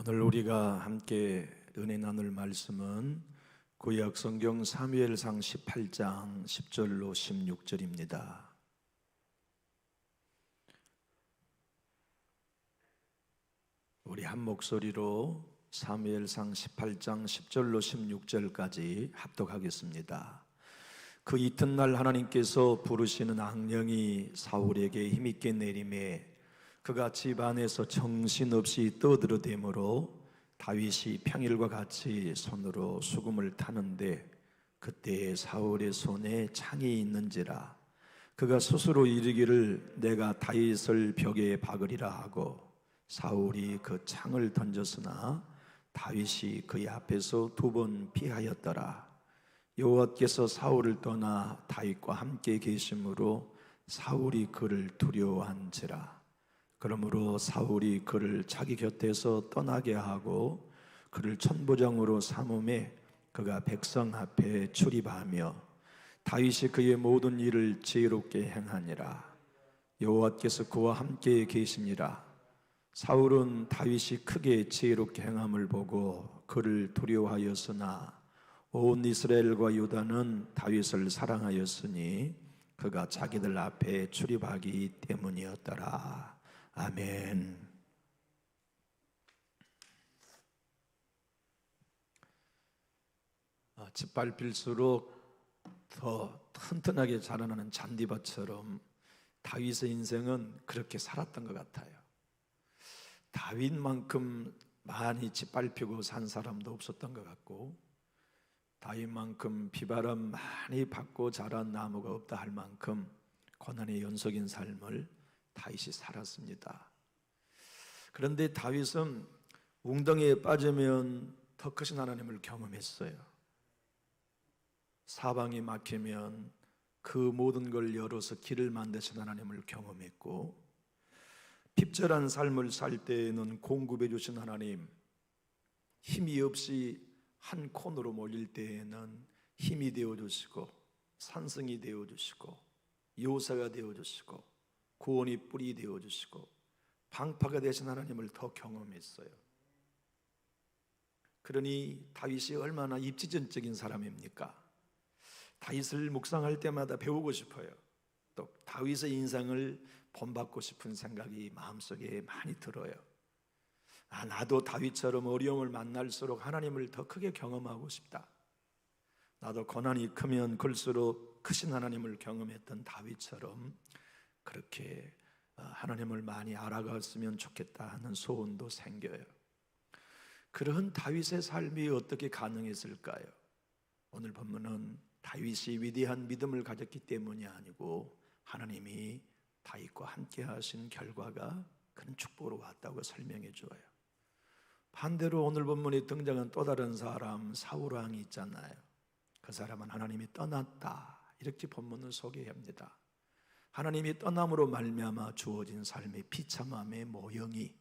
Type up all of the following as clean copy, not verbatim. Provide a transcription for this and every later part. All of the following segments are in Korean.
오늘 우리가 함께 은혜 나눌 말씀은 구약 성경 사무엘상 18장 10절로 16절입니다. 우리 한 목소리로 사무엘상 18장 10절로 16절까지 합독하겠습니다. 그 이튿날 하나님께서 부르시는 악령이 사울에게 힘있게 내림에 그가 집 안에서 정신없이 떠들어대므로 다윗이 평일과 같이 손으로 수금을 타는데 그때 사울의 손에 창이 있는지라 그가 스스로 이르기를 내가 다윗을 벽에 박으리라 하고 사울이 그 창을 던졌으나 다윗이 그의 앞에서 2번 피하였더라. 여호와께서 사울을 떠나 다윗과 함께 계심으로 사울이 그를 두려워한지라. 그러므로 사울이 그를 자기 곁에서 떠나게 하고 그를 천부장으로 삼음에 그가 백성 앞에 출입하며 다윗이 그의 모든 일을 지혜롭게 행하니라. 여호와께서 그와 함께 계시니라. 사울은 다윗이 크게 지혜롭게 행함을 보고 그를 두려워하였으나 온 이스라엘과 유다는 다윗을 사랑하였으니 그가 자기들 앞에 출입하기 때문이었더라. 아멘. 짓밟힐수록 더 튼튼하게 자라나는 잔디밭처럼 다윗의 인생은 그렇게 살았던 것 같아요. 다윗만큼 많이 짓밟히고 산 사람도 없었던 것 같고 다윗만큼 비바람 많이 받고 자란 나무가 없다 할 만큼 고난의 연속인 삶을 다윗이 살았습니다. 그런데 다윗은 웅덩이에 빠지면 더 크신 하나님을 경험했어요. 사방이 막히면 그 모든 걸 열어서 길을 만드신 하나님을 경험했고 핍절한 삶을 살 때에는 공급해 주신 하나님, 힘이 없이 한 콘으로 몰릴 때에는 힘이 되어주시고 산성이 되어주시고 요새가 되어주시고 구원이 뿌리 되어주시고 방파가 되신 하나님을 더 경험했어요. 그러니 다윗이 얼마나 입지전적인 사람입니까? 다윗을 묵상할 때마다 배우고 싶어요. 또 다윗의 인상을 본받고 싶은 생각이 마음속에 많이 들어요. 나도 다윗처럼 어려움을 만날수록 하나님을 더 크게 경험하고 싶다. 나도 고난이 크면 클수록 크신 하나님을 경험했던 다윗처럼 그렇게 하나님을 많이 알아갔으면 좋겠다 하는 소원도 생겨요. 그런 다윗의 삶이 어떻게 가능했을까요? 오늘 본문은 다윗이 위대한 믿음을 가졌기 때문이 아니고 하나님이 다윗과 함께 하신 결과가 그런 축복으로 왔다고 설명해 줘요. 반대로 오늘 본문에 등장한 또 다른 사람 사울 왕이 있잖아요. 그 사람은 하나님이 떠났다 이렇게 본문을 소개합니다. 하나님이 떠남으로 말미암아 주어진 삶의 비참함의 모형이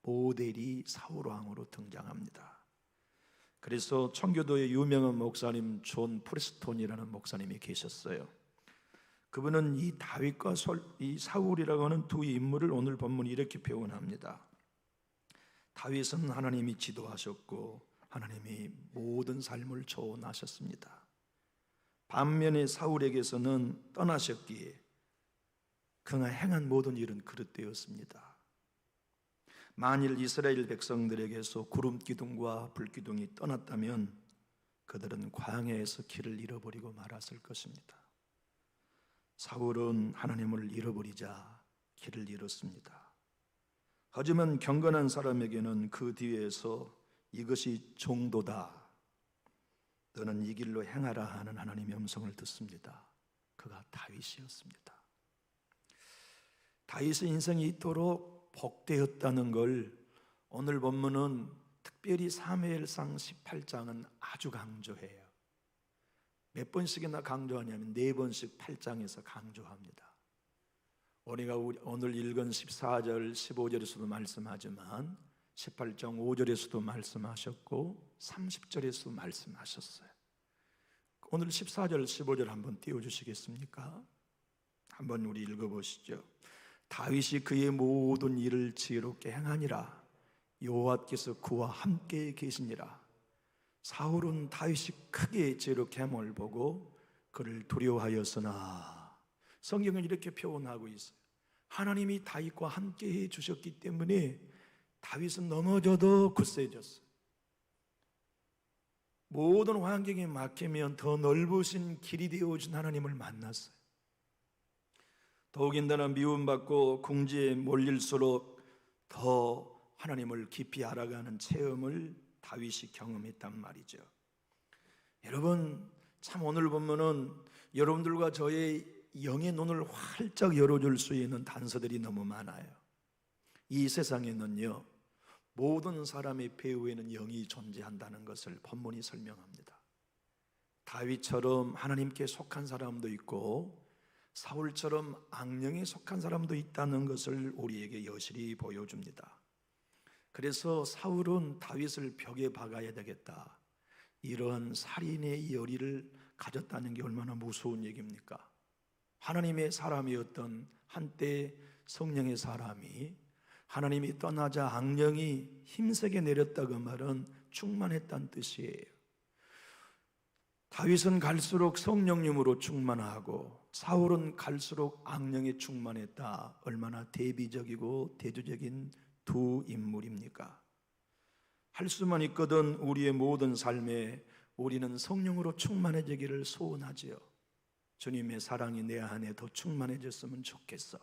모델이 사울 왕으로 등장합니다. 그래서 청교도의 유명한 목사님 존 프레스톤이라는 목사님이 계셨어요. 그분은 이 다윗과 이 사울이라고 하는 두 인물을 오늘 본문이 이렇게 표현합니다. 다윗은 하나님이 지도하셨고 하나님이 모든 삶을 조언하셨습니다. 반면에 사울에게서는 떠나셨기에 그가 행한 모든 일은 그릇되었습니다. 만일 이스라엘 백성들에게서 구름 기둥과 불 기둥이 떠났다면 그들은 광야에서 길을 잃어버리고 말았을 것입니다. 사울은 하나님을 잃어버리자 길을 잃었습니다. 하지만 경건한 사람에게는 그 뒤에서 이것이 정도다, 너는 이 길로 행하라 하는 하나님의 음성을 듣습니다. 그가 다윗이었습니다. 다윗의 인생이 이토록 복되었다는 걸 오늘 본문은 특별히 사무엘상 18장은 아주 강조해요. 몇 번씩이나 강조하냐면 4번씩 8장에서 강조합니다. 우리가 오늘 읽은 14절, 15절에서도 말씀하지만 18장 5절에서도 말씀하셨고 30절에서도 말씀하셨어요. 오늘 14절, 15절 한번 띄워주시겠습니까? 한번 우리 읽어보시죠. 다윗이 그의 모든 일을 지혜롭게 행하니라. 여호와께서 그와 함께 계시니라. 사울은 다윗이 크게 죄로 갬을 보고 그를 두려워하였으나, 성경은 이렇게 표현하고 있어요. 하나님이 다윗과 함께 해 주셨기 때문에 다윗은 넘어져도 굳세졌어요. 모든 환경에 막히면 더 넓으신 길이 되어준 하나님을 만났어요. 더욱인다나 미움받고 궁지에 몰릴수록 더 하나님을 깊이 알아가는 체험을 다윗이 경험했단 말이죠. 여러분, 참 오늘 보면은 여러분들과 저의 영의 눈을 활짝 열어줄 수 있는 단서들이 너무 많아요. 이 세상에는요, 모든 사람의 배후에는 영이 존재한다는 것을 본문이 설명합니다. 다윗처럼 하나님께 속한 사람도 있고 사울처럼 악령에 속한 사람도 있다는 것을 우리에게 여실히 보여줍니다. 그래서 사울은 다윗을 벽에 박아야 되겠다, 이런 살인의 열의를 가졌다는 게 얼마나 무서운 얘기입니까? 하나님의 사람이었던 한때 성령의 사람이 하나님이 떠나자 악령이 힘세게 내렸다, 그 말은 충만했다는 뜻이에요. 다윗은 갈수록 성령님으로 충만하고 사울은 갈수록 악령에 충만했다. 얼마나 대비적이고 대조적인 두 인물입니까? 할 수만 있거든 우리의 모든 삶에 우리는 성령으로 충만해지기를 소원하지요. 주님의 사랑이 내 안에 더 충만해졌으면 좋겠어.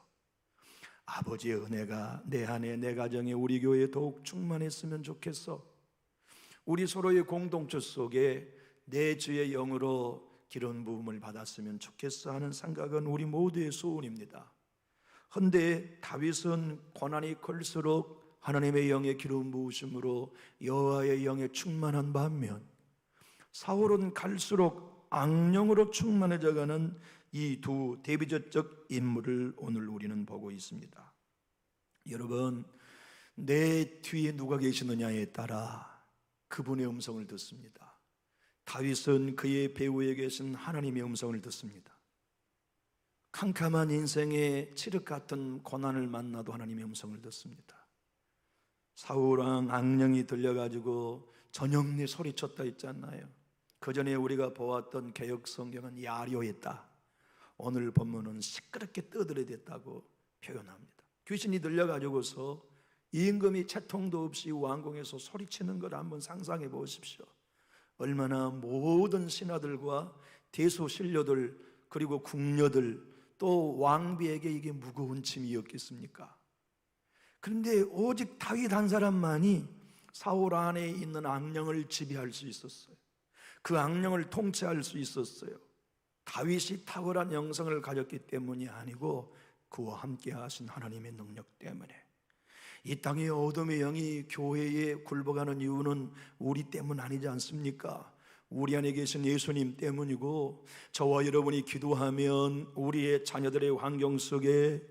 아버지의 은혜가 내 안에, 내 가정에, 우리 교회에 더욱 충만했으면 좋겠어. 우리 서로의 공동체 속에 내 주의 영으로 기름 부음을 받았으면 좋겠어 하는 생각은 우리 모두의 소원입니다. 그런데 다윗은 고난이 클수록 하나님의 영의 기름 부으심으로 여호와의 영에 충만한 반면, 사울은 갈수록 악령으로 충만해져가는 이 두 대비적적 인물을 오늘 우리는 보고 있습니다. 여러분, 내 뒤에 누가 계시느냐에 따라 그분의 음성을 듣습니다. 다윗은 그의 배후에 계신 하나님의 음성을 듣습니다. 캄캄한 인생의 칠흑 같은 고난을 만나도 하나님의 음성을 듣습니다. 사울왕 악령이 들려가지고 저녁내 소리쳤다 했잖아요. 그 전에 우리가 보았던 개역 성경은 야려했다, 오늘 본문은 시끄럽게 떠들어댔다고 표현합니다. 귀신이 들려가지고서 임금이 채통도 없이 왕궁에서 소리치는 걸 한번 상상해 보십시오. 얼마나 모든 신하들과 대소신료들 그리고 궁녀들 또 왕비에게 이게 무거운 짐이었겠습니까? 그런데 오직 다윗 한 사람만이 사울 안에 있는 악령을 지배할 수 있었어요. 그 악령을 통치할 수 있었어요. 다윗이 탁월한 영성을 가졌기 때문이 아니고 그와 함께 하신 하나님의 능력 때문에. 이 땅의 어둠의 영이 교회에 굴복하는 이유는 우리 때문 아니지 않습니까? 우리 안에 계신 예수님 때문이고, 저와 여러분이 기도하면 우리의 자녀들의 환경 속에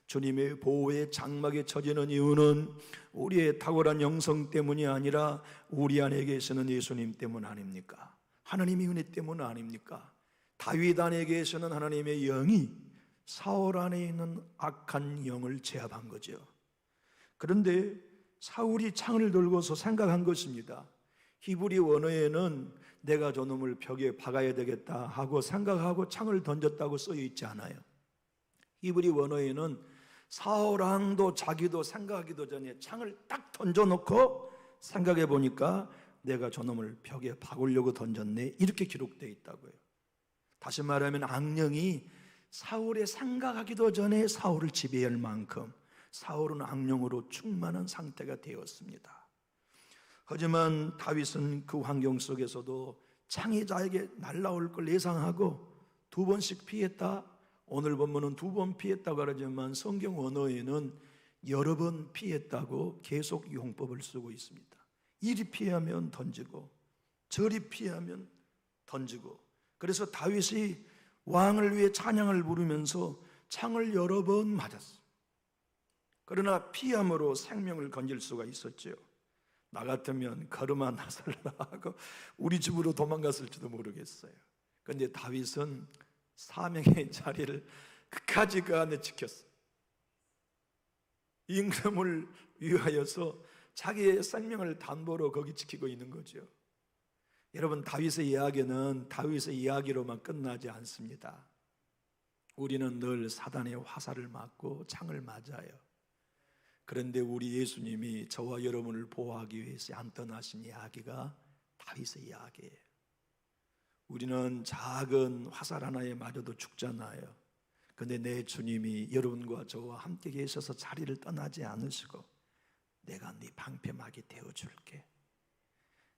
주님의 보호의 장막에 처지는 이유는 우리의 탁월한 영성 때문이 아니라 우리 안에 계시는 예수님 때문 아닙니까? 하나님의 은혜 때문 아닙니까? 다윗 안에 계시는 하나님의 영이 사울 안에 있는 악한 영을 제압한 거죠. 그런데 사울이 창을 들고서 생각한 것입니다. 히브리 원어에는 내가 저놈을 벽에 박아야 되겠다 하고 생각하고 창을 던졌다고 쓰여 있지 않아요. 히브리 원어에는 사울 왕도 자기도 생각하기도 전에 창을 딱 던져놓고 생각해 보니까 내가 저놈을 벽에 박으려고 던졌네, 이렇게 기록되어 있다고요. 다시 말하면 악령이 사울의 생각하기도 전에 사울을 지배할 만큼 사울은 악령으로 충만한 상태가 되었습니다. 하지만 다윗은 그 환경 속에서도 창이 자에게 날아올 걸 예상하고 두 번씩 피했다. 오늘 본문은 두 번 피했다고 하지만 성경 원어에는 여러 번 피했다고 계속 용법을 쓰고 있습니다. 이리 피하면 던지고 저리 피하면 던지고. 그래서 다윗이 왕을 위해 찬양을 부르면서 창을 여러 번 맞았어요. 그러나 피함으로 생명을 건질 수가 있었죠. 나 같으면 걸음아 나설라 하고 우리 집으로 도망갔을지도 모르겠어요. 그런데 다윗은 사명의 자리를 끝까지 그 안에 지켰어요. 임금을 위하여서 자기의 생명을 담보로 거기 지키고 있는 거죠. 여러분, 다윗의 이야기는 다윗의 이야기로만 끝나지 않습니다. 우리는 늘 사단의 화살을 맞고 창을 맞아요. 그런데 우리 예수님이 저와 여러분을 보호하기 위해서 안 떠나신 이야기가 다윗의 이야기예요. 우리는 작은 화살 하나에 맞아도 죽잖아요. 그런데 내 주님이 여러분과 저와 함께 계셔서 자리를 떠나지 않으시고, 내가 네 방패막이 되어줄게,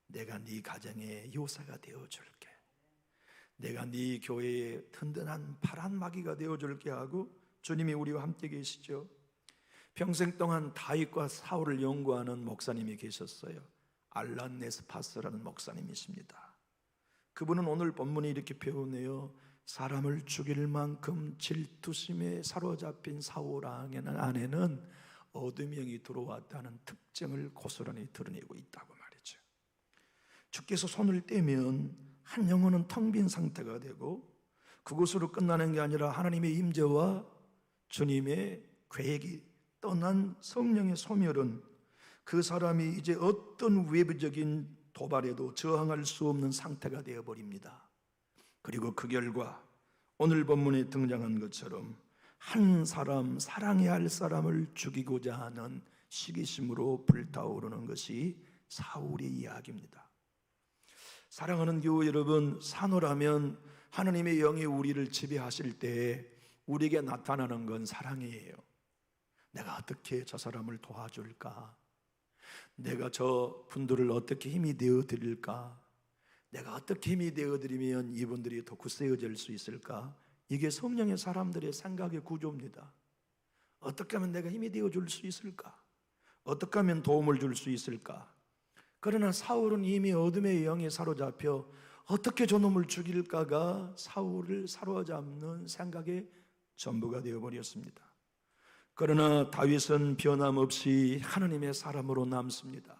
내가 네 가정의 요새가 되어줄게, 내가 네 교회의 든든한 파란마기가 되어줄게 하고 주님이 우리와 함께 계시죠. 평생 동안 다윗과 사울을 연구하는 목사님이 계셨어요. 알란 네스파스라는 목사님이십니다. 그분은 오늘 본문이 이렇게 표현해요. 사람을 죽일 만큼 질투심에 사로잡힌 사울 안에는 어둠의 영이 들어왔다는 특징을 고스란히 드러내고 있다고 말이죠. 주께서 손을 떼면 한 영혼은 텅 빈 상태가 되고, 그것으로 끝나는 게 아니라 하나님의 임재와 주님의 계획이 떠난 성령의 소멸은 그 사람이 이제 어떤 외부적인 도발에도 저항할 수 없는 상태가 되어버립니다. 그리고 그 결과 오늘 본문에 등장한 것처럼 한 사람, 사랑해야 할 사람을 죽이고자 하는 시기심으로 불타오르는 것이 사울의 이야기입니다. 사랑하는 교회 여러분, 산호라면 하나님의 영이 우리를 지배하실 때 우리에게 나타나는 건 사랑이에요. 내가 어떻게 저 사람을 도와줄까? 내가 저 분들을 어떻게 힘이 되어드릴까? 내가 어떻게 힘이 되어드리면 이분들이 더 굳세어질 수 있을까? 이게 성령의 사람들의 생각의 구조입니다. 어떻게 하면 내가 힘이 되어줄 수 있을까? 어떻게 하면 도움을 줄 수 있을까? 그러나 사울은 이미 어둠의 영에 사로잡혀 어떻게 저놈을 죽일까가 사울을 사로잡는 생각의 전부가 되어버렸습니다. 그러나 다윗은 변함없이 하나님의 사람으로 남습니다.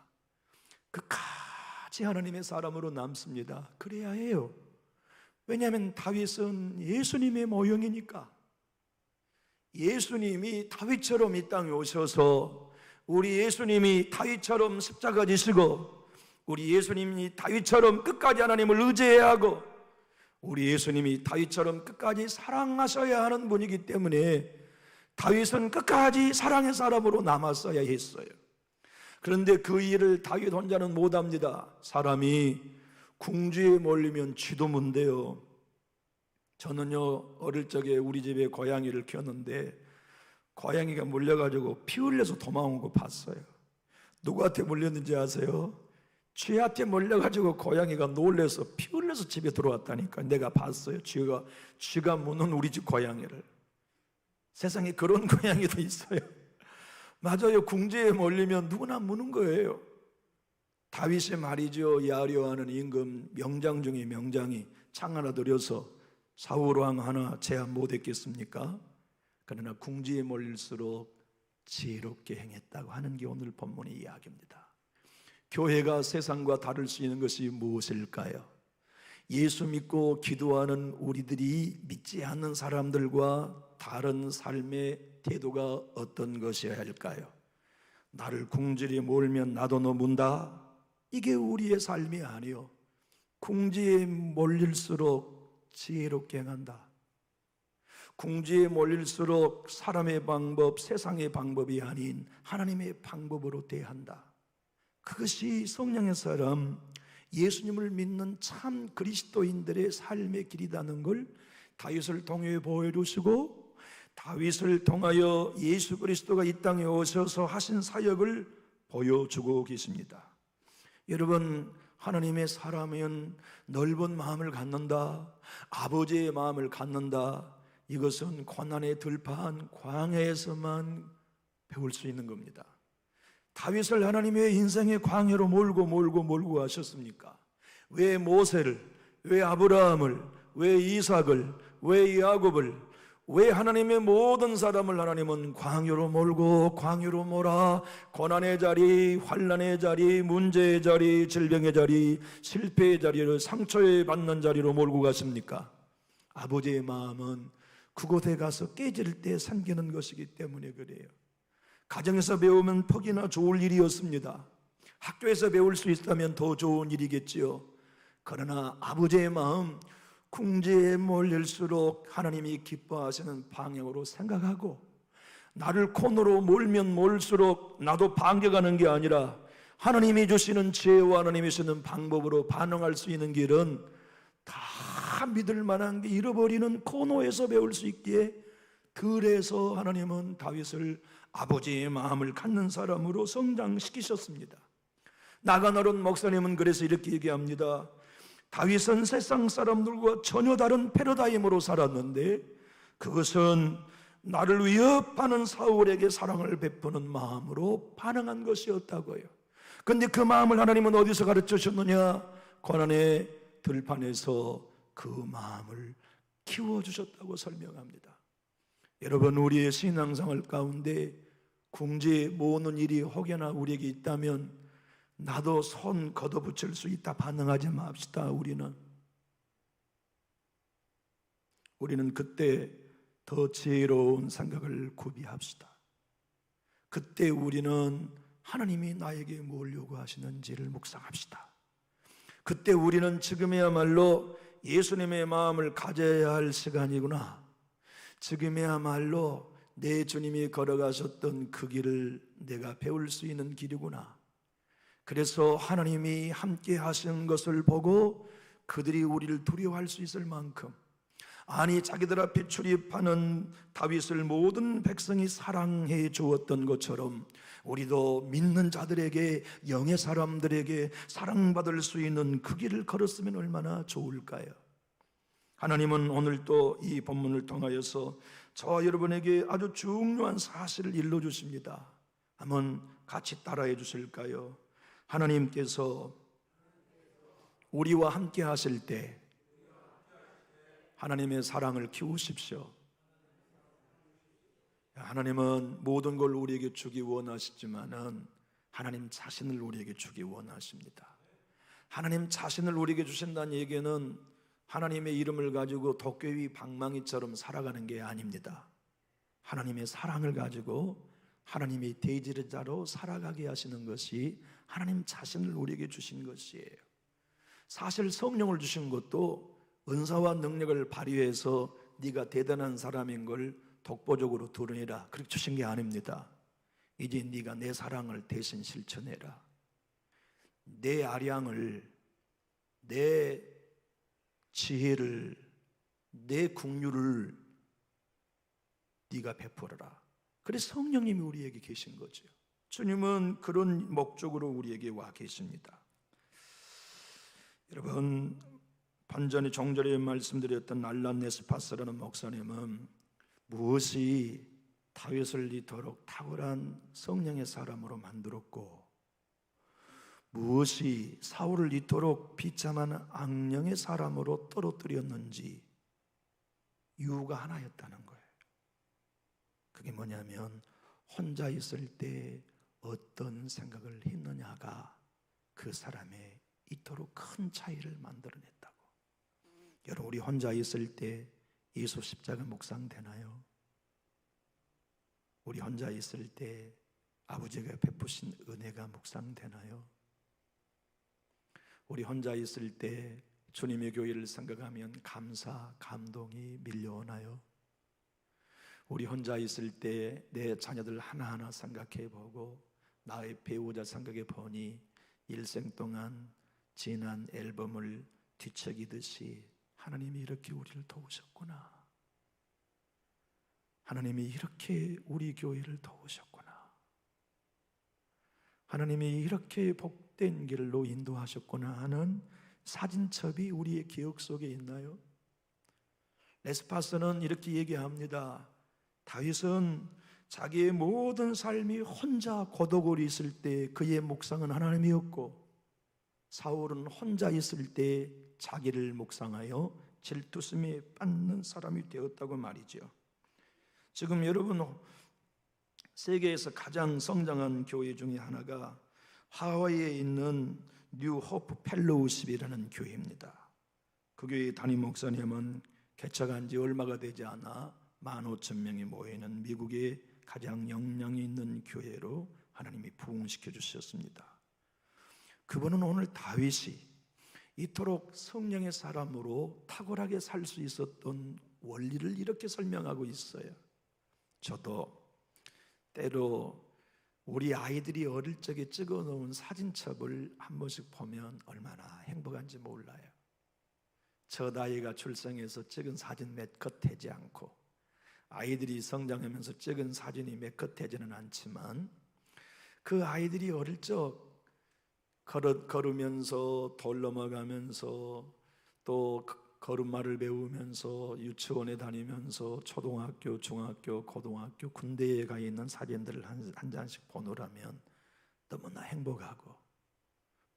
끝까지 하나님의 사람으로 남습니다. 그래야 해요. 왜냐하면 다윗은 예수님의 모형이니까. 예수님이 다윗처럼 이 땅에 오셔서 우리 예수님이 다윗처럼 십자가 지시고, 우리 예수님이 다윗처럼 끝까지 하나님을 의지해야 하고, 우리 예수님이 다윗처럼 끝까지 사랑하셔야 하는 분이기 때문에 다윗은 끝까지 사랑의 사람으로 남았어야 했어요. 그런데 그 일을 다윗 혼자는 못합니다. 사람이 궁지에 몰리면 쥐도 문대요. 저는요, 어릴 적에 우리 집에 고양이를 키웠는데 고양이가 물려가지고 피 흘려서 도망온 거 봤어요. 누구한테 물렸는지 아세요? 쥐한테 물려가지고 고양이가 놀래서 피 흘려서 집에 들어왔다니까. 내가 봤어요. 쥐가 무는 우리 집 고양이를. 세상에 그런 고양이도 있어요. 맞아요. 궁지에 몰리면 누구나 무는 거예요. 다윗의 말이죠. 야려하는 임금, 명장 중에 명장이 창 하나 들여서 사울왕 하나 제한 못했겠습니까? 그러나 궁지에 몰릴수록 지혜롭게 행했다고 하는 게 오늘 본문의 이야기입니다. 교회가 세상과 다를 수 있는 것이 무엇일까요? 예수 믿고 기도하는 우리들이 믿지 않는 사람들과 다른 삶의 태도가 어떤 것이어야 할까요? 나를 궁지에 몰면 나도 너 문다? 이게 우리의 삶이 아니요. 궁지에 몰릴수록 지혜롭게 행한다. 궁지에 몰릴수록 사람의 방법, 세상의 방법이 아닌 하나님의 방법으로 대한다. 그것이 성령의 사람, 예수님을 믿는 참 그리스도인들의 삶의 길이라는 걸 다윗을 통해 보여주시고, 다윗을 통하여 예수 그리스도가 이 땅에 오셔서 하신 사역을 보여주고 계십니다. 여러분, 하나님의 사람은 넓은 마음을 갖는다, 아버지의 마음을 갖는다. 이것은 고난의 들판 광야에서만 배울 수 있는 겁니다. 다윗을 하나님의 인생의 광야로 몰고 하셨습니까? 왜 모세를, 왜 아브라함을, 왜 이삭을, 왜 야곱을, 왜 하나님의 모든 사람을 하나님은 광야로 몰아 고난의 자리, 환난의 자리, 문제의 자리, 질병의 자리, 실패의 자리를 상처에 받는 자리로 몰고 가십니까? 아버지의 마음은 그곳에 가서 깨질 때 삼기는 것이기 때문에 그래요. 가정에서 배우면 퍽이나 좋을 일이었습니다. 학교에서 배울 수 있다면 더 좋은 일이겠지요. 그러나 아버지의 마음, 궁지에 몰릴수록 하나님이 기뻐하시는 방향으로 생각하고, 나를 코너로 몰면 몰수록 나도 반겨가는 게 아니라 하나님이 주시는 지혜와 하나님이 주시는 방법으로 반응할 수 있는 길은 다 믿을 만한 게 잃어버리는 코너에서 배울 수 있기에, 그래서 하나님은 다윗을 아버지의 마음을 갖는 사람으로 성장시키셨습니다. 나가나론 목사님은 그래서 이렇게 얘기합니다. 다윗은 세상 사람들과 전혀 다른 패러다임으로 살았는데 그것은 나를 위협하는 사울에게 사랑을 베푸는 마음으로 반응한 것이었다고요. 그런데 그 마음을 하나님은 어디서 가르쳐 주셨느냐? 고난의 들판에서 그 마음을 키워주셨다고 설명합니다. 여러분, 우리의 신앙생활 가운데 궁지에 모으는 일이 혹여나 우리에게 있다면 나도 손 걷어붙일 수 있다 반응하지 맙시다. 우리는 그때 더 지혜로운 생각을 구비합시다. 그때 우리는 하나님이 나에게 뭘 요구하시는지를 묵상합시다. 그때 우리는 지금이야말로 예수님의 마음을 가져야 할 시간이구나, 지금이야말로 내 주님이 걸어가셨던 그 길을 내가 배울 수 있는 길이구나, 그래서 하나님이 함께 하시는 것을 보고 그들이 우리를 두려워할 수 있을 만큼, 아니 자기들 앞에 출입하는 다윗을 모든 백성이 사랑해 주었던 것처럼 우리도 믿는 자들에게, 영의 사람들에게 사랑받을 수 있는 그 길을 걸었으면 얼마나 좋을까요? 하나님은 오늘 또 이 본문을 통하여서 저와 여러분에게 아주 중요한 사실을 일러주십니다. 한번 같이 따라해 주실까요? 하나님께서 우리와 함께 하실 때 하나님의 사랑을 키우십시오. 하나님은 모든 걸 우리에게 주기 원하시지만은 하나님 자신을 우리에게 주기 원하십니다. 하나님 자신을 우리에게 주신다는 얘기는 하나님의 이름을 가지고 도깨비 방망이처럼 살아가는 게 아닙니다. 하나님의 사랑을 가지고 하나님의 대제자로 살아가게 하시는 것이 하나님 자신을 우리에게 주신 것이에요. 사실 성령을 주신 것도 은사와 능력을 발휘해서 네가 대단한 사람인 걸 독보적으로 드러내라, 그렇게 주신 게 아닙니다. 이제 네가 내 사랑을 대신 실천해라. 내 아량을, 내 지혜를, 내 긍휼을 네가 베풀어라. 그래서 성령님이 우리에게 계신 거죠. 주님은 그런 목적으로 우리에게 와 계십니다. 여러분, 반전에 종절에 말씀드렸던 알란 네스파스라는 목사님은 무엇이 다윗을 이토록 탁월한 성령의 사람으로 만들었고 무엇이 사울을 이토록 비참한 악령의 사람으로 떨어뜨렸는지 이유가 하나였다는 거예요. 그게 뭐냐면 혼자 있을 때 어떤 생각을 했느냐가 그 사람의 이토록 큰 차이를 만들어냈다고. 여러분, 우리 혼자 있을 때 예수 십자가 묵상되나요? 우리 혼자 있을 때 아버지가 베푸신 은혜가 묵상되나요? 우리 혼자 있을 때 주님의 교회를 생각하면 감사, 감동이 밀려오나요? 우리 혼자 있을 때 내 자녀들 하나하나 생각해 보고 나의 배우자 생각해 보니 일생 동안 지난 앨범을 뒤척이듯이 하나님이 이렇게 우리를 도우셨구나, 하나님이 이렇게 우리 교회를 도우셨구나, 하나님이 이렇게 복된 길로 인도하셨구나 하는 사진첩이 우리의 기억 속에 있나요? 레스파스는 이렇게 얘기합니다. 다윗은 자기의 모든 삶이 혼자 고독으로 있을 때 그의 묵상은 하나님이었고 사울은 혼자 있을 때 자기를 묵상하여 질투심에 빠는 사람이 되었다고 말이죠. 지금 여러분, 세계에서 가장 성장한 교회 중에 하나가 하와이에 있는 뉴 호프 펠로우십이라는 교회입니다. 그 교회 담임 목사님은 개척한 지 얼마가 되지 않아 15,000명이 모이는 미국의 가장 역량이 있는 교회로 하나님이 부흥시켜 주셨습니다. 그분은 오늘 다윗이 이토록 성령의 사람으로 탁월하게 살 수 있었던 원리를 이렇게 설명하고 있어요. 저도 때로 우리 아이들이 어릴 적에 찍어 놓은 사진첩을 한 번씩 보면 얼마나 행복한지 몰라요. 첫 아이가 출생해서 찍은 사진 몇 컷 되지 않고 아이들이 성장하면서 찍은 사진이 몇 컷 되지는 않지만 그 아이들이 어릴 적 걸으면서 돌 넘어가면서 또 걸음마를 배우면서 유치원에 다니면서 초등학교, 중학교, 고등학교, 군대에 가 있는 사진들을 한 장씩 보느라면 너무나 행복하고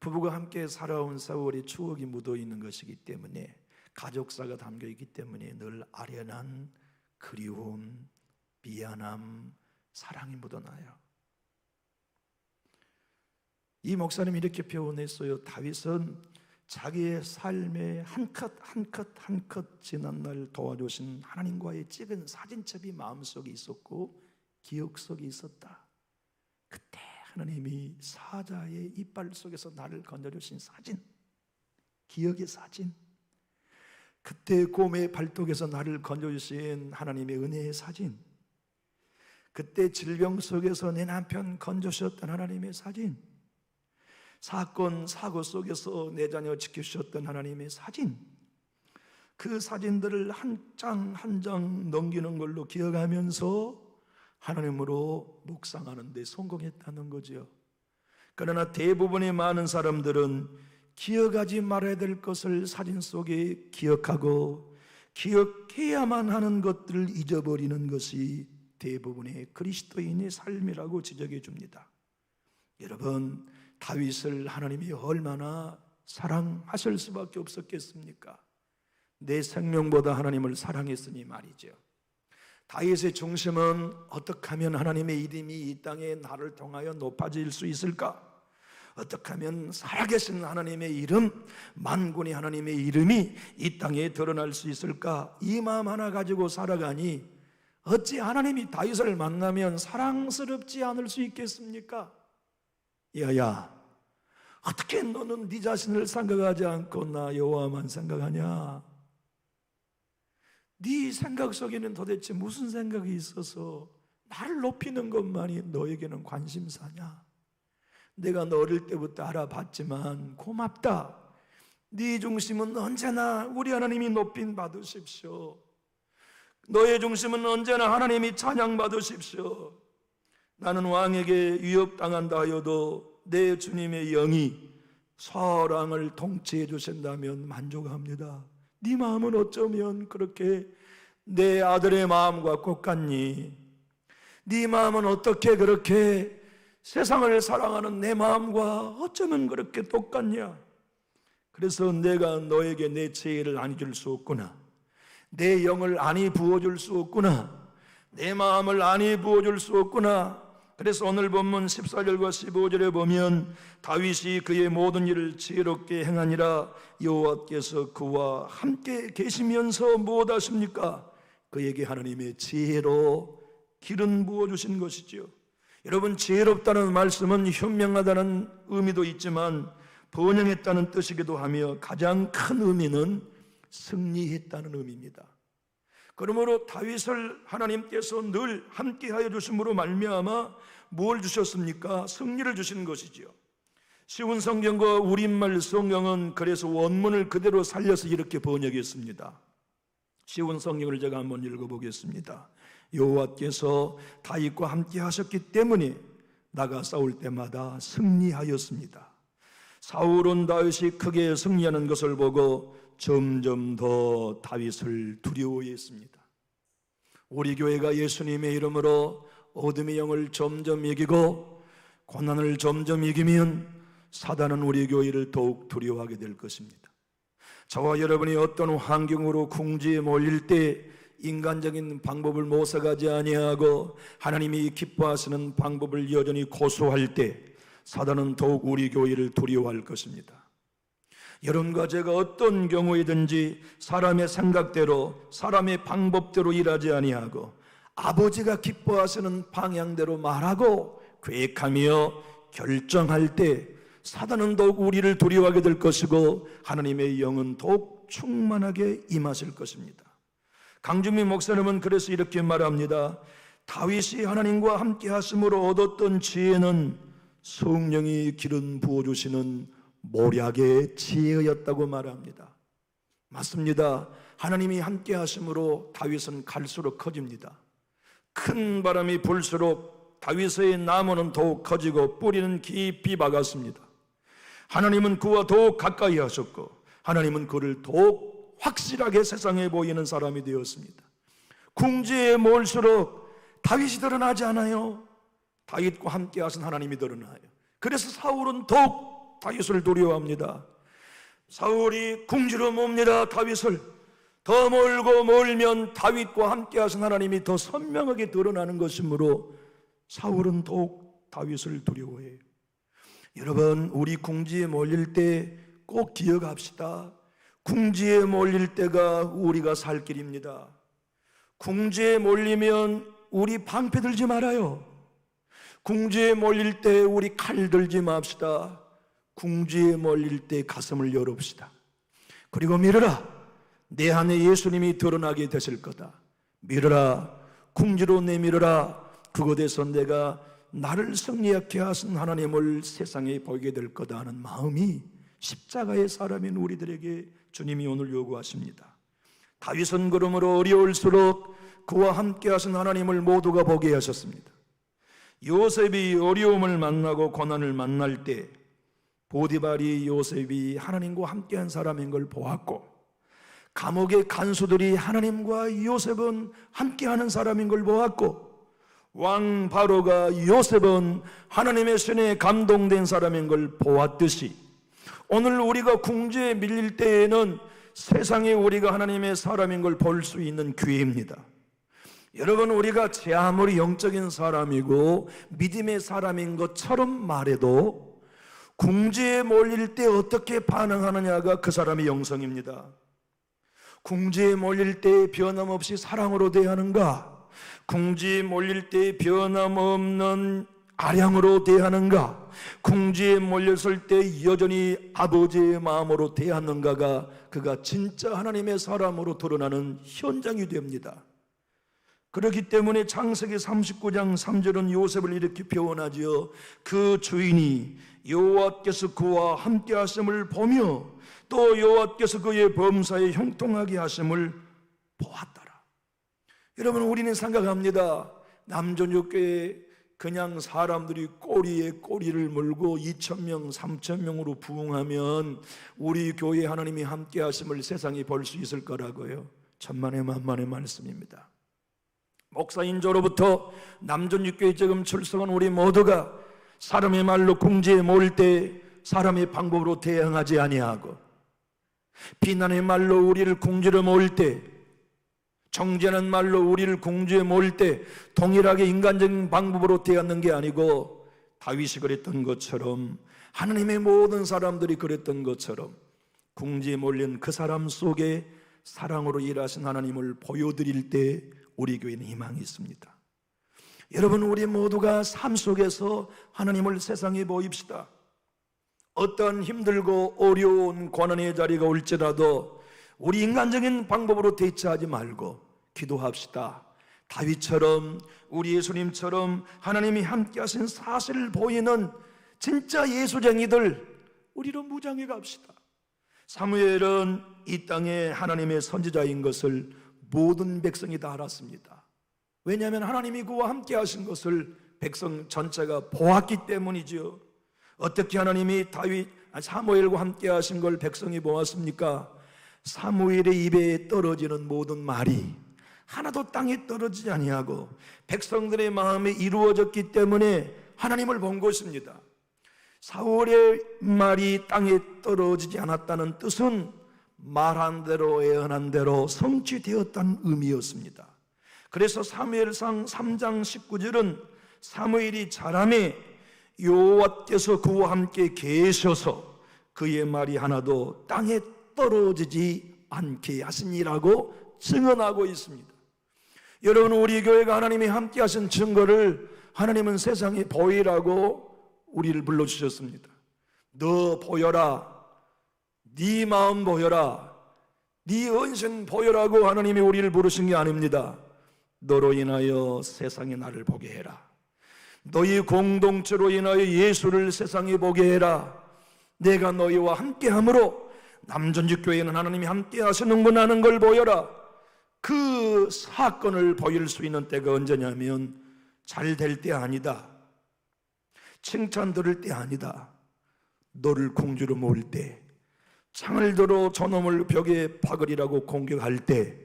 부부가 함께 살아온 세월의 추억이 묻어 있는 것이기 때문에 가족사가 담겨 있기 때문에 늘 아련한 그리움, 미안함, 사랑이 묻어나요. 이 목사님이 이렇게 표현했어요. 다윗은 자기의 삶의 한 컷 한 컷 한 컷 지난 날 도와주신 하나님과의 찍은 사진첩이 마음속에 있었고 기억 속에 있었다. 그때 하나님이 사자의 이빨 속에서 나를 건져주신 사진, 기억의 사진, 그때 곰의 발톱에서 나를 건져주신 하나님의 은혜의 사진, 그때 질병 속에서 내 남편 건져주셨던 하나님의 사진, 사건, 사고 속에서 내 자녀 지켜주셨던 하나님의 사진, 그 사진들을 한 장 한 장 넘기는 걸로 기억하면서 하나님으로 묵상하는 데 성공했다는 거죠. 그러나 대부분의 많은 사람들은 기억하지 말아야 될 것을 사진 속에 기억하고 기억해야만 하는 것들을 잊어버리는 것이 대부분의 그리스도인의 삶이라고 지적해 줍니다. 여러분, 다윗을 하나님이 얼마나 사랑하실 수밖에 없었겠습니까? 내 생명보다 하나님을 사랑했으니 말이죠. 다윗의 중심은 어떻게 하면 하나님의 이름이 이 땅에 나를 통하여 높아질 수 있을까? 어떻게 하면 살아계신 하나님의 이름, 만군의 하나님의 이름이 이 땅에 드러날 수 있을까? 이 마음 하나 가지고 살아가니 어찌 하나님이 다윗을 만나면 사랑스럽지 않을 수 있겠습니까? 야야, 어떻게 너는 네 자신을 생각하지 않고 나 여호와만 생각하냐? 네 생각 속에는 도대체 무슨 생각이 있어서 나를 높이는 것만이 너에게는 관심사냐? 내가 너 어릴 때부터 알아봤지만 고맙다. 네 중심은 언제나 우리 하나님이 높임 받으십시오. 너의 중심은 언제나 하나님이 찬양 받으십시오. 나는 왕에게 위협당한다 하여도 내 주님의 영이 사랑을 통치해 주신다면 만족합니다. 네 마음은 어쩌면 그렇게 내 아들의 마음과 똑같니? 네 마음은 어떻게 그렇게 세상을 사랑하는 내 마음과 어쩌면 그렇게 똑같냐? 그래서 내가 너에게 내 지혜를 아니 줄 수 없구나. 내 영을 아니 부어줄 수 없구나. 내 마음을 아니 부어줄 수 없구나. 그래서 오늘 본문 14절과 15절에 보면 다윗이 그의 모든 일을 지혜롭게 행하니라 여호와께서 그와 함께 계시면서 무엇하십니까? 그에게 하나님의 지혜로 기름 부어주신 것이죠. 여러분, 지혜롭다는 말씀은 현명하다는 의미도 있지만 번영했다는 뜻이기도 하며 가장 큰 의미는 승리했다는 의미입니다. 그러므로 다윗을 하나님께서 늘 함께하여 주심으로 말미암아 뭘 주셨습니까? 승리를 주신 것이지요. 쉬운 성경과 우리말 성경은 그래서 원문을 그대로 살려서 이렇게 번역했습니다. 쉬운 성경을 제가 한번 읽어보겠습니다. 여호와께서 다윗과 함께 하셨기 때문에 나가 싸울 때마다 승리하였습니다. 사울은 다윗이 크게 승리하는 것을 보고 점점 더 다윗을 두려워했습니다. 우리 교회가 예수님의 이름으로 어둠의 영을 점점 이기고 고난을 점점 이기면 사단은 우리 교회를 더욱 두려워하게 될 것입니다. 저와 여러분이 어떤 환경으로 궁지에 몰릴 때 인간적인 방법을 모색하지 아니하고 하나님이 기뻐하시는 방법을 여전히 고수할 때 사단은 더욱 우리 교회를 두려워할 것입니다. 여러분과 제가 어떤 경우이든지 사람의 생각대로 사람의 방법대로 일하지 아니하고 아버지가 기뻐하시는 방향대로 말하고 계획하며 결정할 때 사단은 더욱 우리를 두려워하게 될 것이고 하나님의 영은 더욱 충만하게 임하실 것입니다. 강준미 목사님은 그래서 이렇게 말합니다. 다윗이 하나님과 함께 하심으로 얻었던 지혜는 성령이 기름 부어주시는 모략의 지혜였다고 말합니다. 맞습니다. 하나님이 함께 하심으로 다윗은 갈수록 커집니다. 큰 바람이 불수록 다윗의 나무는 더욱 커지고 뿌리는 깊이 박았습니다. 하나님은 그와 더욱 가까이 하셨고 하나님은 그를 더욱 확실하게 세상에 보이는 사람이 되었습니다. 궁지에 몰수록 다윗이 드러나지 않아요. 다윗과 함께 하신 하나님이 드러나요. 그래서 사울은 더욱 다윗을 두려워합니다. 사울이 궁지로 몹니다. 다윗을 더 몰고 몰면 다윗과 함께 하신 하나님이 더 선명하게 드러나는 것이므로 사울은 더욱 다윗을 두려워해요. 여러분, 우리 궁지에 몰릴 때 꼭 기억합시다. 궁지에 몰릴 때가 우리가 살 길입니다. 궁지에 몰리면 우리 방패 들지 말아요. 궁지에 몰릴 때 우리 칼 들지 맙시다. 궁지에 몰릴 때 가슴을 열읍시다. 그리고 믿어라. 내 안에 예수님이 드러나게 되실 거다. 믿어라. 궁지로 내밀어라. 그곳에서 내가 나를 승리하게 하신 하나님을 세상에 보이게 될 거다 하는 마음이 십자가의 사람인 우리들에게 주님이 오늘 요구하십니다. 다윗은 그러므로 어려울수록 그와 함께 하신 하나님을 모두가 보게 하셨습니다. 요셉이 어려움을 만나고 고난을 만날 때 보디발이 요셉이 하나님과 함께한 사람인 걸 보았고, 감옥의 간수들이 하나님과 요셉은 함께하는 사람인 걸 보았고, 왕 바로가 요셉은 하나님의 손에 감동된 사람인 걸 보았듯이 오늘 우리가 궁지에 밀릴 때에는 세상에 우리가 하나님의 사람인 걸 볼 수 있는 기회입니다. 여러분, 우리가 제 아무리 영적인 사람이고 믿음의 사람인 것처럼 말해도 궁지에 몰릴 때 어떻게 반응하느냐가 그 사람의 영성입니다. 궁지에 몰릴 때 변함없이 사랑으로 대하는가? 궁지에 몰릴 때 변함없는 아량으로 대하는가? 궁지에 몰렸을 때 여전히 아버지의 마음으로 대하는가가 그가 진짜 하나님의 사람으로 드러나는 현장이 됩니다. 그렇기 때문에 창세기 39장 3절은 요셉을 이렇게 표현하지요. 그 주인이 여호와께서 그와 함께 하심을 보며 또 여호와께서 그의 범사에 형통하게 하심을 보았더라. 여러분, 우리는 생각합니다. 남존교회에 그냥 사람들이 꼬리에 꼬리를 물고 2,000명, 3,000명으로 부흥하면 우리 교회 하나님이 함께 하심을 세상이 볼 수 있을 거라고요. 천만의 만만의 말씀입니다. 목사인조로부터 남존육교에 지금 출석한 우리 모두가 사람의 말로 궁지에 모일 때 사람의 방법으로 대응하지 아니하고, 비난의 말로 우리를 궁지로 모일 때, 정죄하는 말로 우리를 궁지에 모일 때 동일하게 인간적인 방법으로 대하는 게 아니고 다윗이 그랬던 것처럼, 하나님의 모든 사람들이 그랬던 것처럼 궁지에 몰린 그 사람 속에 사랑으로 일하신 하나님을 보여드릴 때 우리 교회는 희망이 있습니다. 여러분, 우리 모두가 삶 속에서 하나님을 세상에 보입시다. 어떤 힘들고 어려운 고난의 자리가 올지라도 우리 인간적인 방법으로 대처하지 말고 기도합시다. 다윗처럼, 우리 예수님처럼 하나님이 함께 하신 사실을 보이는 진짜 예수쟁이들 우리로 무장해 갑시다. 사무엘은 이 땅에 하나님의 선지자인 것을 모든 백성이 다 알았습니다. 왜냐하면 하나님이 그와 함께 하신 것을 백성 전체가 보았기 때문이죠. 어떻게 하나님이 사무엘과 함께 하신 걸 백성이 보았습니까? 사무엘의 입에 떨어지는 모든 말이 하나도 땅에 떨어지지 아니하고 백성들의 마음에 이루어졌기 때문에 하나님을 본 것입니다. 사울의 말이 땅에 떨어지지 않았다는 뜻은 말한 대로 예언한 대로 성취되었다는 의미였습니다. 그래서 사무엘상 3장 19절은 사무엘이 자라매 여호와께서 그와 함께 계셔서 그의 말이 하나도 땅에 떨어지지 않게 하시니라고 증언하고 있습니다. 여러분, 우리 교회가 하나님이 함께 하신 증거를 하나님은 세상에 보이라고 우리를 불러주셨습니다. 너 보여라, 네 마음 보여라, 네 헌신 보여라고 하나님이 우리를 부르신 게 아닙니다. 너로 인하여 세상이 나를 보게 해라. 너희 공동체로 인하여 예수를 세상에 보게 해라. 내가 너희와 함께함으로 남전직교회는 하나님이 함께 하시는구나 하는 걸 보여라. 그 사건을 보일 수 있는 때가 언제냐면 잘 될 때 아니다, 칭찬 들을 때 아니다, 너를 궁주로 모을 때, 창을 들어 저놈을 벽에 박으리라고 공격할 때,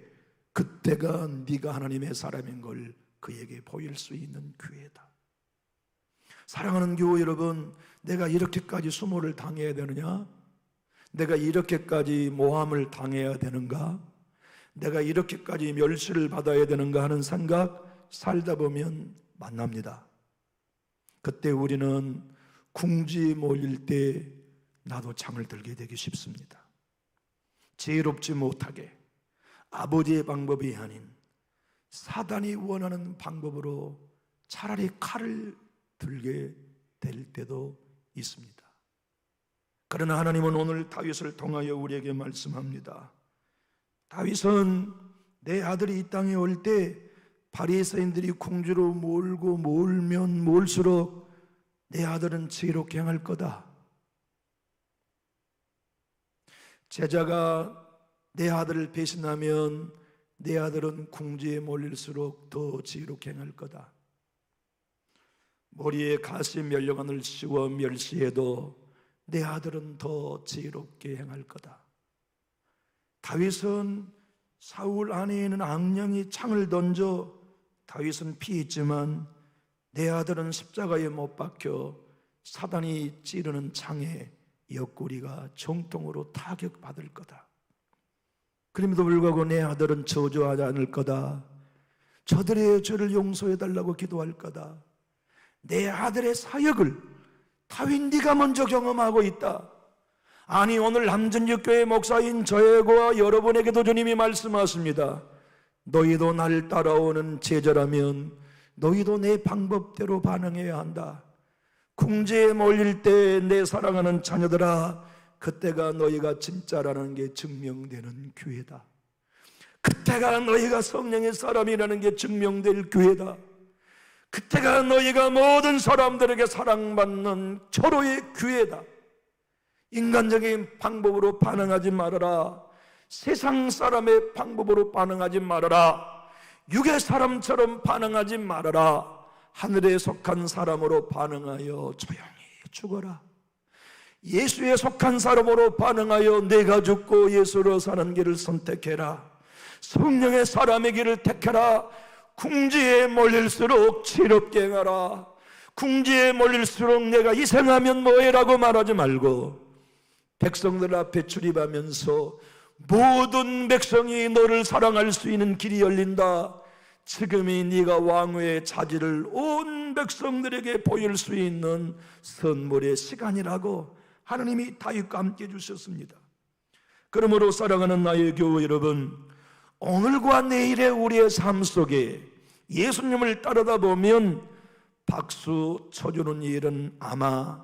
그때가 네가 하나님의 사람인 걸 그에게 보일 수 있는 기회다. 사랑하는 교회 여러분, 내가 이렇게까지 수모를 당해야 되느냐? 내가 이렇게까지 모함을 당해야 되는가? 내가 이렇게까지 멸시를 받아야 되는가 하는 생각 살다 보면 만납니다. 그때 우리는 궁지에 몰릴 때 나도 창을 들게 되기 쉽습니다. 지혜롭지 못하게 아버지의 방법이 아닌 사단이 원하는 방법으로 차라리 칼을 들게 될 때도 있습니다. 그러나 하나님은 오늘 다윗을 통하여 우리에게 말씀합니다. 다윗은 내 아들이 이 땅에 올 때 바리새인들이 궁주로 몰고 몰면 몰수록 내 아들은 지혜롭게 행할 거다. 제자가 내 아들을 배신하면 내 아들은 궁지에 몰릴수록 더 지혜롭게 행할 거다. 머리에 가시 면류관을 씌워 멸시해도 내 아들은 더 지혜롭게 행할 거다. 다윗은 사울 안에 있는 악령이 창을 던져 다윗은 피했지만 내 아들은 십자가에 못 박혀 사단이 찌르는 창에 옆구리가 정통으로 타격받을 거다. 그럼에도 불구하고 내 아들은 저주하지 않을 거다. 저들의 죄를 용서해달라고 기도할 거다. 내 아들의 사역을 다윗 네가 먼저 경험하고 있다. 아니, 오늘 남전역교회 목사인 저에게와 여러분에게도 주님이 말씀하십니다. 너희도 날 따라오는 제자라면 너희도 내 방법대로 반응해야 한다. 궁지에 몰릴 때 내 사랑하는 자녀들아, 그때가 너희가 진짜라는 게 증명되는 기회다. 그때가 너희가 성령의 사람이라는 게 증명될 기회다. 그때가 너희가 모든 사람들에게 사랑받는 절호의 기회다. 인간적인 방법으로 반응하지 말아라. 세상 사람의 방법으로 반응하지 말아라. 육의 사람처럼 반응하지 말아라. 하늘에 속한 사람으로 반응하여 조용히 죽어라. 예수에 속한 사람으로 반응하여 내가 죽고 예수로 사는 길을 선택해라. 성령의 사람의 길을 택해라. 궁지에 몰릴수록 지혜롭게 행하라. 궁지에 몰릴수록 내가 희생하면 뭐해라고 말하지 말고 백성들 앞에 출입하면서 모든 백성이 너를 사랑할 수 있는 길이 열린다. 지금이 네가 왕후의 자질을 온 백성들에게 보일 수 있는 선물의 시간이라고 하나님이 다윗과 함께 주셨습니다. 그러므로 사랑하는 나의 교회 여러분, 오늘과 내일의 우리의 삶 속에 예수님을 따르다 보면 박수 쳐주는 일은 아마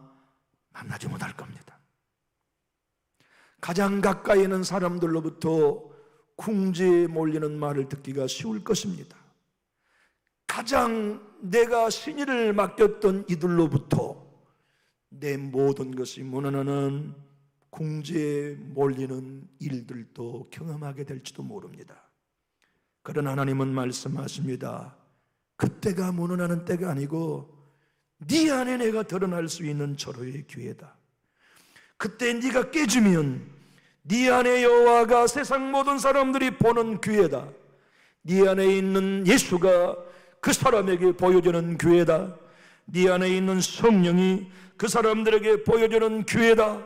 만나지 못할 겁니다. 가장 가까이 있는 사람들로부터 궁지에 몰리는 말을 듣기가 쉬울 것입니다. 가장 내가 신의를 맡겼던 이들로부터 내 모든 것이 무너나는 궁지에 몰리는 일들도 경험하게 될지도 모릅니다. 그러나 하나님은 말씀하십니다. 그때가 무너나는 때가 아니고 네 안에 내가 드러날 수 있는 절호의 기회다. 그때 네가 깨지면 네 안에 여호와가 세상 모든 사람들이 보는 기회다. 네 안에 있는 예수가 그 사람에게 보여주는 기회다. 네 안에 있는 성령이 그 사람들에게 보여주는 기회다.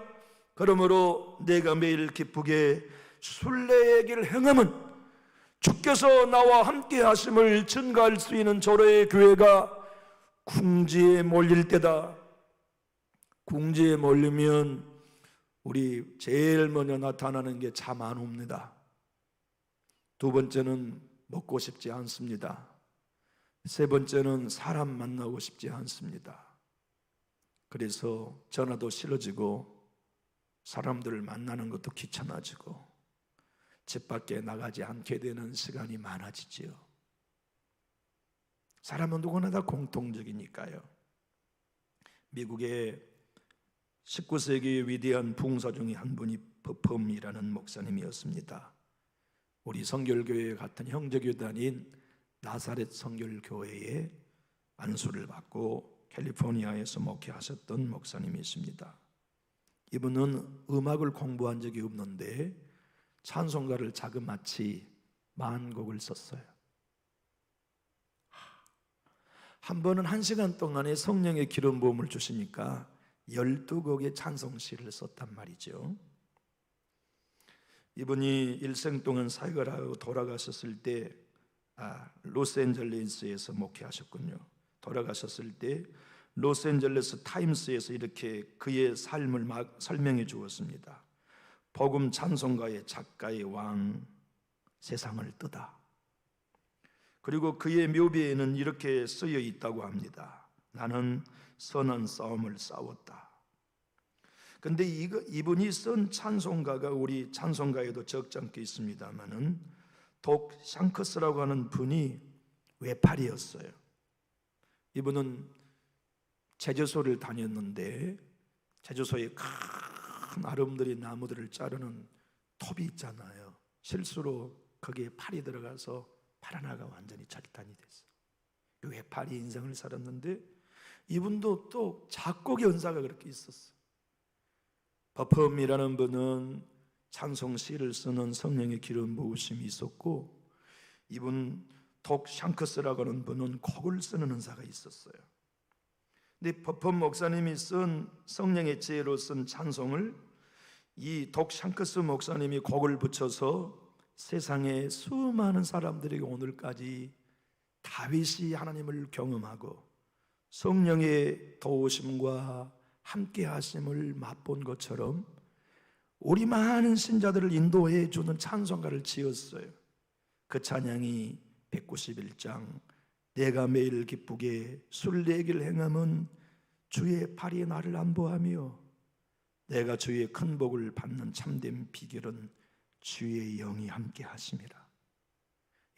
그러므로 내가 매일 기쁘게 순례의 길을 행함은 주께서 나와 함께 하심을 증거할 수 있는 절호의 기회가 궁지에 몰릴 때다. 궁지에 몰리면 우리 제일 먼저 나타나는 게 참 안 옵니다. 두 번째는 먹고 싶지 않습니다. 세 번째는 사람 만나고 싶지 않습니다. 그래서 전화도 싫어지고 사람들을 만나는 것도 귀찮아지고 집 밖에 나가지 않게 되는 시간이 많아지지요. 사람은 누구나 다 공통적이니까요. 미국의 19세기 위대한 부흥사 중에 한 분이 버펌이라는 목사님이었습니다. 우리 성결교회 같은 형제교단인 나사렛 성결교회에 안수를 받고 캘리포니아에서 목회하셨던 목사님이십니다. 이분은 음악을 공부한 적이 없는데 찬송가를 자그마치 10곡을 썼어요. 한 번은 1시간 동안에 성령의 기름 부음을 주시니까 12곡의 찬송시를 썼단 말이죠. 이분이 일생 동안 사역을 하고 돌아가셨을 때 로스앤젤레스에서 목회하셨군요. 돌아가셨을 때 로스앤젤레스 타임스에서 이렇게 그의 삶을 막 설명해 주었습니다. 복음 찬송가의 작가의 왕, 세상을 뜨다. 그리고 그의 묘비에는 이렇게 쓰여 있다고 합니다. 나는 선한 싸움을 싸웠다. 근데 이분이 쓴 찬송가가 우리 찬송가에도 적잖게 있습니다만은 독 샹크스라고 하는 분이 외팔이었어요. 이분은 제주소를 다녔는데 제주소에 큰 아름드리 나무들을 자르는 톱이 있잖아요. 실수로 거기에 팔이 들어가서 팔 하나가 완전히 절단이 됐어요. 외팔이 인생을 살았는데 이분도 또 작곡의 은사가 그렇게 있었어요. 버펌이라는 분은 찬송시를 쓰는 성령의 기름 부으심이 있었고, 이분 독 샹크스라고 하는 분은 곡을 쓰는 은사가 있었어요. 근데 버펌 목사님이 쓴 성령의 지혜로 쓴 찬송을 이 독 샹크스 목사님이 곡을 붙여서 세상의 수많은 사람들에게 오늘까지 다윗이 하나님을 경험하고 성령의 도우심과 함께 하심을 맛본 것처럼 우리 많은 신자들을 인도해 주는 찬송가를 지었어요. 그 찬양이 191장 내가 매일 기쁘게 술례길 행함은 주의 팔이 나를 안보하며 내가 주의 큰 복을 받는 참된 비결은 주의 영이 함께 하심이라.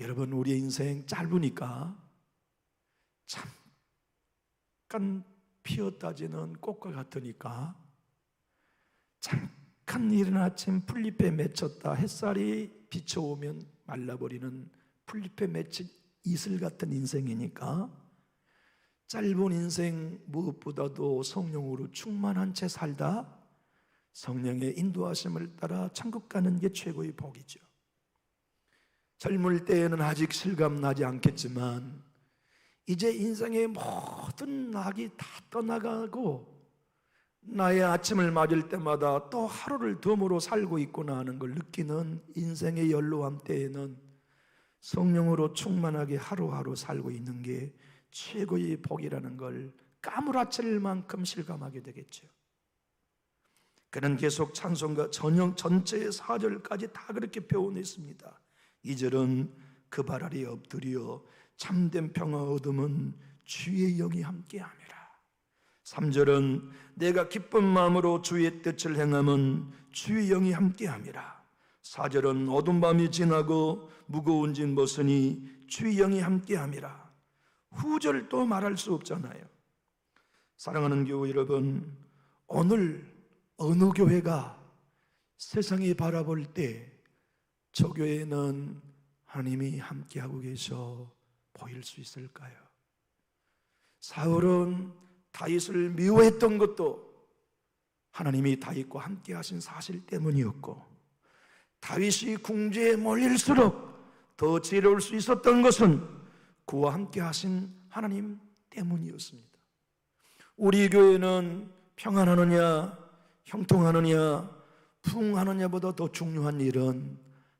여러분, 우리의 인생 짧으니까 잠깐 피었다지는 꽃과 같으니까 잠깐 이른 아침 풀잎에 맺혔다 햇살이 비춰오면 말라버리는 풀잎에 맺힌 이슬 같은 인생이니까 짧은 인생 무엇보다도 성령으로 충만한 채 살다 성령의 인도하심을 따라 천국 가는 게 최고의 복이죠. 젊을 때에는 아직 실감나지 않겠지만 이제 인생의 모든 낙이 다 떠나가고 나의 아침을 맞을 때마다 또 하루를 덤으로 살고 있구나 하는 걸 느끼는 인생의 연로함 때에는 성령으로 충만하게 하루하루 살고 있는 게 최고의 복이라는 걸 까무라칠 만큼 실감하게 되겠죠. 그는 계속 찬송가 전체의 4절까지 다 그렇게 표현했습니다. 2절은 그 발 아래 엎드려 참된 평화 얻음은 주의 영이 함께함이라. 3절은 내가 기쁜 마음으로 주의 뜻을 행함은 주의 영이 함께함이라. 4절은 어두운 밤이 지나고 무거운 짐 벗으니 주의 영이 함께함이라. 후절도 말할 수 없잖아요. 사랑하는 교회 여러분, 오늘 어느 교회가 세상이 바라볼 때 저 교회는 하나님이 함께하고 계셔 보일 수 있을까요? 사울은 다윗을 미워했던 것도 하나님이 다윗과 함께 하신 사실 때문이었고, 다윗이 궁지에 몰릴수록 더 지혜로울 수 있었던 것은 그와 함께 하신 하나님 때문이었습니다. 우리 교회는 평안하느냐 형통하느냐 부흥하느냐보다 더 중요한 일은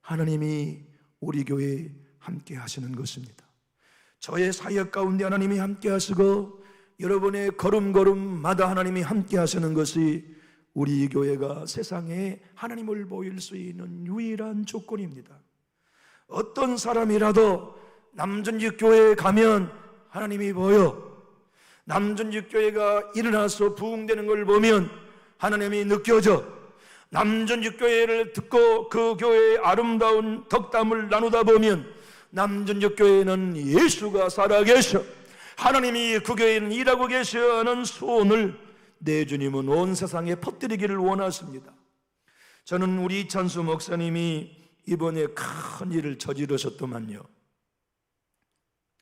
하나님이 우리 교회에 함께 하시는 것입니다. 저의 사역 가운데 하나님이 함께 하시고 여러분의 걸음걸음마다 하나님이 함께 하시는 것이 우리 교회가 세상에 하나님을 보일 수 있는 유일한 조건입니다. 어떤 사람이라도 남전직 교회에 가면 하나님이 보여. 남전직 교회가 일어나서 부흥되는 걸 보면 하나님이 느껴져. 남전직 교회를 듣고 그 교회의 아름다운 덕담을 나누다 보면 남전직 교회에는 예수가 살아계셔, 하나님이 그 교회에는 일하고 계셔 하는 소원을 내 주님은 온 세상에 퍼뜨리기를 원하십니다. 저는 우리 찬수 목사님이 이번에 큰 일을 저지르셨더만요.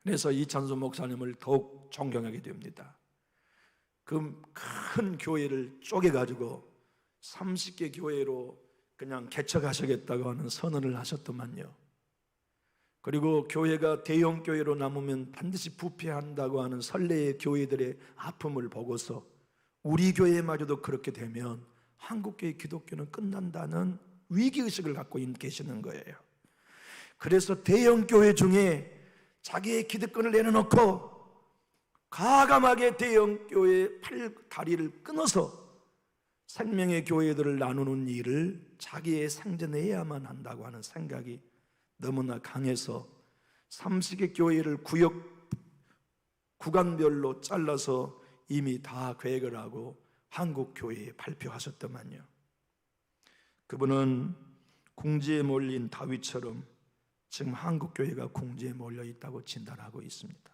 그래서 이 찬수 목사님을 더욱 존경하게 됩니다. 그 큰 교회를 쪼개가지고 30개 교회로 그냥 개척하시겠다고 하는 선언을 하셨더만요. 그리고 교회가 대형 교회로 남으면 반드시 부패한다고 하는 선례의 교회들의 아픔을 보고서 우리 교회마저도 그렇게 되면 한국교회 기독교는 끝난다는 위기의식을 갖고 계시는 거예요. 그래서 대형 교회 중에 자기의 기득권을 내려놓고 과감하게 대형 교회의 팔다리를 끊어서 생명의 교회들을 나누는 일을 자기의 생존해야만 한다고 하는 생각이 너무나 강해서 30개 교회를 구간별로 잘라서 이미 다 계획을 하고 한국 교회에 발표하셨더만요. 그분은 궁지에 몰린 다윗처럼 지금 한국 교회가 궁지에 몰려 있다고 진단하고 있습니다.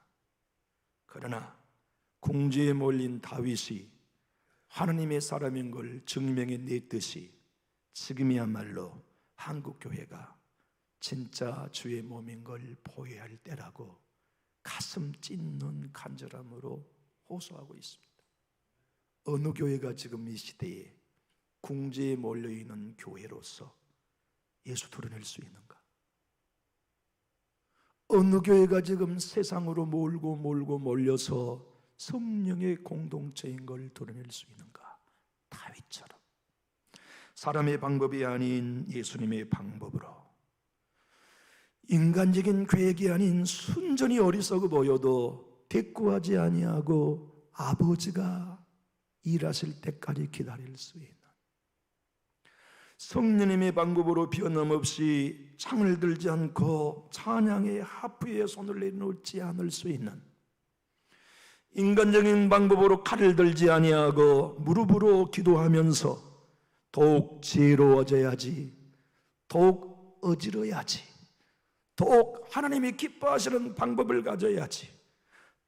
그러나 궁지에 몰린 다윗이 하나님의 사람인 걸 증명해 냈듯이 지금이야말로 한국 교회가 진짜 주의 몸인 걸 보여야 할 때라고 가슴 찢는 간절함으로 호소하고 있습니다. 어느 교회가 지금 이 시대에 궁지에 몰려있는 교회로서 예수 드러낼 수 있는가? 어느 교회가 지금 세상으로 몰고 몰려서 성령의 공동체인 걸 드러낼 수 있는가? 다윗처럼 사람의 방법이 아닌 예수님의 방법으로, 인간적인 계획이 아닌 순전히 어리석어 보여도 대꾸하지 아니하고 아버지가 일하실 때까지 기다릴 수 있는, 성령님의 방법으로 변함없이 창을 들지 않고 찬양의 하프에 손을 내놓지 않을 수 있는, 인간적인 방법으로 칼을 들지 아니하고 무릎으로 기도하면서 더욱 지혜로워져야지, 더욱 어지러야지, 더욱 하나님이 기뻐하시는 방법을 가져야지,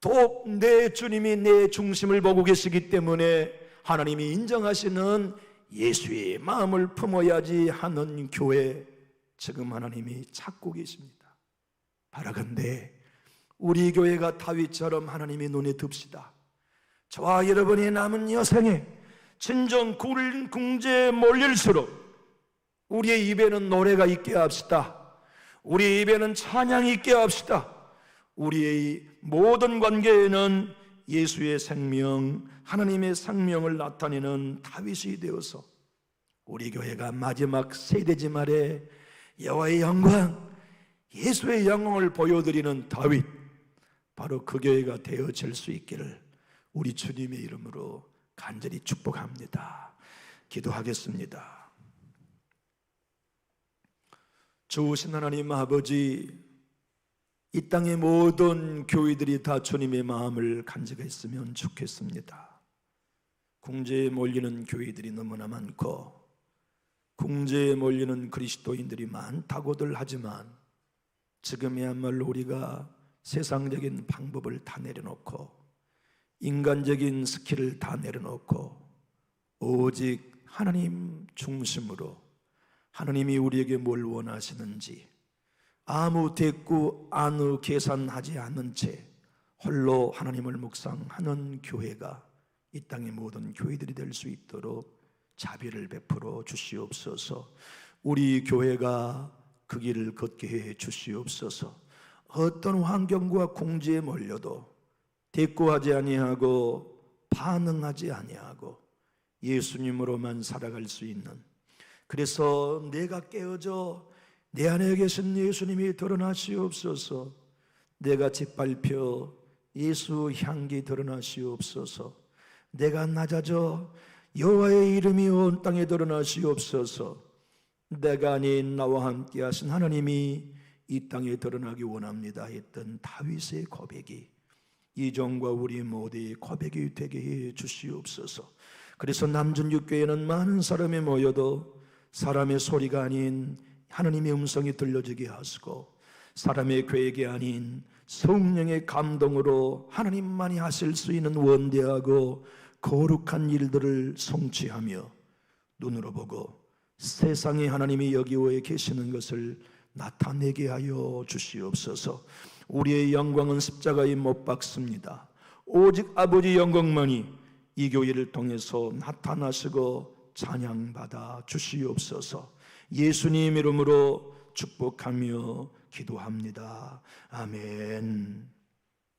더욱 내 주님이 내 중심을 보고 계시기 때문에 하나님이 인정하시는 예수의 마음을 품어야지 하는 교회, 지금 하나님이 찾고 계십니다. 바라건대 우리 교회가 다윗처럼 하나님의 눈에 듭시다. 저와 여러분이 남은 여생에 진정 궁지에 몰릴수록 우리의 입에는 노래가 있게 합시다. 우리의 입에는 찬양이 있게 합시다. 우리의 모든 관계에는 예수의 생명, 하나님의 생명을 나타내는 다윗이 되어서 우리 교회가 마지막 세대지 말에 여호와의 영광, 예수의 영광을 보여드리는 다윗, 바로 그 교회가 되어질 수 있기를 우리 주님의 이름으로 간절히 축복합니다. 기도하겠습니다. 주신 하나님 아버지, 이 땅의 모든 교회들이 다 주님의 마음을 간직했으면 좋겠습니다. 궁지에 몰리는 교회들이 너무나 많고 궁지에 몰리는 그리스도인들이 많다고들 하지만 지금이야말로 우리가 세상적인 방법을 다 내려놓고 인간적인 스킬을 다 내려놓고 오직 하나님 중심으로, 하나님이 우리에게 뭘 원하시는지 아무 대꾸 아무 계산하지 않는 채 홀로 하나님을 묵상하는 교회가 이 땅의 모든 교회들이 될 수 있도록 자비를 베풀어 주시옵소서. 우리 교회가 그 길을 걷게 해 주시옵소서. 어떤 환경과 궁지에 몰려도 대꾸하지 아니하고 반응하지 아니하고 예수님으로만 살아갈 수 있는, 그래서 내가 깨어져 내 안에 계신 예수님이 드러나시옵소서. 내가 짓밟혀 예수 향기 드러나시옵소서. 내가 낮아져 여호와의 이름이 온 땅에 드러나시옵소서. 내가 아닌 나와 함께 하신 하나님이 이 땅에 드러나기 원합니다 했던 다윗의 고백이 이종과 우리 모두의 고백이 되게 해 주시옵소서. 그래서 남준육교회는 많은 사람이 모여도 사람의 소리가 아닌 하나님의 음성이 들려지게 하시고 사람의 계획이 아닌 성령의 감동으로 하나님만이 하실 수 있는 원대하고 거룩한 일들을 성취하며 눈으로 보고 세상에 하나님이 여기에 계시는 것을 나타내게 하여 주시옵소서. 우리의 영광은 십자가에 못 박습니다. 오직 아버지 영광만이 이 교회를 통해서 나타나시고 찬양받아 주시옵소서. 예수님 이름으로 축복하며 기도합니다. 아멘.